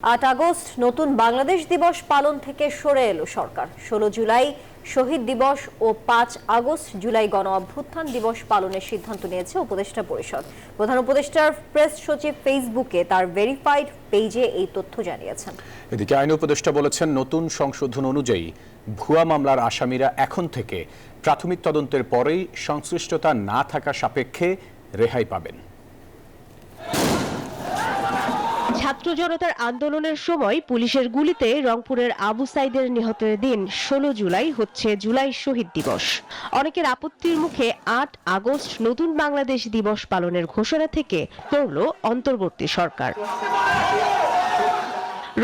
8 August নতুন বাংলাদেশ দিবস পালন থেকে সরে এলো সরকার। 16 জুলাই শহীদ দিবস ও 5 আগস্ট জুলাই গণ অভ্যুত্থান দিবস পালনের সিদ্ধান্ত নিয়েছে উপদেষ্টা পরিষদ। প্রধান উপদেষ্টার প্রেস সচিব ফেসবুকে তার ভেরিফাইড পেজে এই তথ্য জানিয়েছেন। এদিকে আইন উপদেষ্টা বলেছেন, নতুন সংশোধন অনুযায়ী ভুয়া মামলার আসামিরা এখন থেকে প্রাথমিক তদন্তের পরেই সংশ্লিষ্টতা না থাকা সাপেক্ষে রেহাই পাবেন। ছাত্র জনতার আন্দোলনের সময় পুলিশের গুলিতে রংপুরের আবু সাইদের নিহতের দিন 16 জুলাই হচ্ছে জুলাই শহীদ দিবস। অনেকের আপত্তির মুখে 8 আগস্ট নতুন বাংলাদেশ দিবস পালনের ঘোষণা থেকে সরল অন্তর্বর্তী সরকার।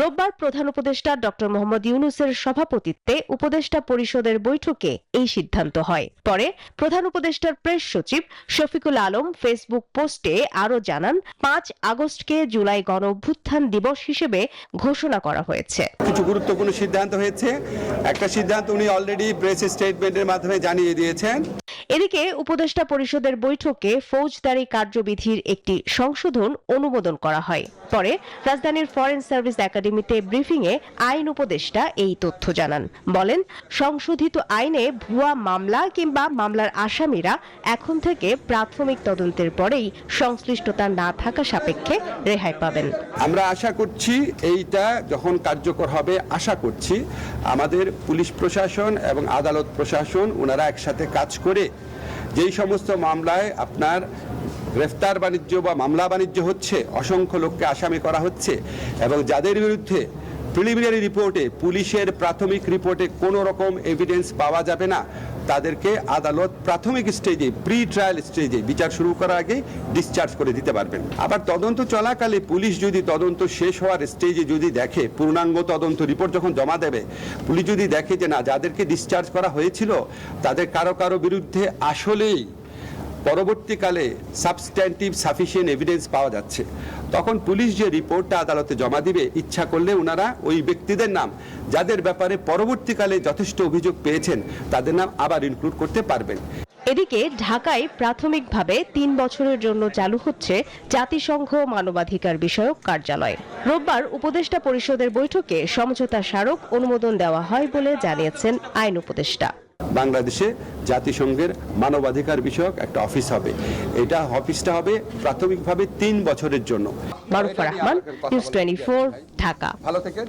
রোববার প্রধান উপদেষ্টা ডক্টর মোহাম্মদ ইউনূসের সভাপতিত্বে উপদেষ্টা পরিষদের বৈঠকে এই সিদ্ধান্ত হয়। পরে প্রধান উপদেষ্টার প্রেস সচিব শফিকুল আলম ফেসবুক পোস্টে আরও জানান, 5 আগস্টকে জুলাই গণ অভ্যুত্থান দিবস হিসেবে ঘোষণা করা হয়েছে। কিছু গুরুত্বপূর্ণ সিদ্ধান্ত হয়েছে। একটা সিদ্ধান্ত উনি অলরেডি প্রেস স্টেটমেন্টের মাধ্যমে জানিয়ে দিয়েছেন। এদিকে উপদেষ্টা পরিষদের বৈঠকে ফৌজদারি কার্যবিধির একটি সংশোধন অনুমোদন করা হয়। পরে রাজধানীর ফরেন সার্ভিস একাডেমিতে ব্রিফিংয়ে আইন উপদেষ্টা এই তথ্য জানান। বলেন, সংশোধিত আইনে ভুয়া মামলা কিংবা মামলার আসামিরা এখন থেকে প্রাথমিক তদন্তের পরেই সংশ্লিষ্টতা না থাকা সাপেক্ষে রেহাই পাবেন। আমরা আশা করছি এইটা যখন কার্যকর হবে, আশা করছি আমাদের পুলিশ প্রশাসন এবং আদালত প্রশাসন ওনারা একসাথে কাজ করে যেই সমস্ত মামলায় আপনার গ্রেফতার বাণিজ্য বা মামলা বাণিজ্য হচ্ছে, অসংখ্য লোককে আসামি করা হচ্ছে এবং যাদের বিরুদ্ধে প্রিলিমিনারি রিপোর্টে পুলিশের প্রাথমিক রিপোর্টে কোনো রকম এভিডেন্স পাওয়া যাবে না, তাদেরকে আদালত প্রাথমিক স্টেজে প্রি ট্রায়াল স্টেজে বিচার শুরু করার আগে ডিসচার্জ করে দিতে পারবেন। আবার তদন্ত চলাকালে পুলিশ যদি তদন্ত শেষ হওয়ার স্টেজে যদি দেখে, পূর্ণাঙ্গ তদন্ত রিপোর্ট যখন জমা দেবে, পুলিশ যদি দেখে যে না, যাদেরকে ডিসচার্জ করা হয়েছিল তাদের কারো কারো বিরুদ্ধে আসলেই পরবর্তীকালে সাবস্ট্যান্টিভ সাফিসিয়েন্ট এভিডেন্স পাওয়া যাচ্ছে, তখন পুলিশ যে রিপোর্টটা আদালতে জমা দিবে, ইচ্ছা করলে ওনারা ওই ব্যক্তিদের নাম যাদের ব্যাপারে পরবর্তীকালে যথেষ্ট অভিযোগ পেয়েছেন তাদের নাম আবার ইনক্লুড করতে পারবেন। এদিকে ঢাকায় প্রাথমিকভাবে 3 বছরের জন্য চালু হচ্ছে জাতিসংঘ মানবাধিকার বিষয়ক কার্যালয়। রোববার উপদেষ্টা পরিষদের বৈঠকে সমঝোতা স্মারক অনুমোদন দেওয়া হয় বলে জানিয়েছেন আইন উপদেষ্টা। বাংলাদেশে জাতিসংঘের মানবাধিকার বিষয়ক একটা অফিস হবে। এটা অফিসটা হবে প্রাথমিকভাবে 3 বছরের জন্য। মারুফা রহমান, নিউজ 24, ঢাকা। ভালো থেকে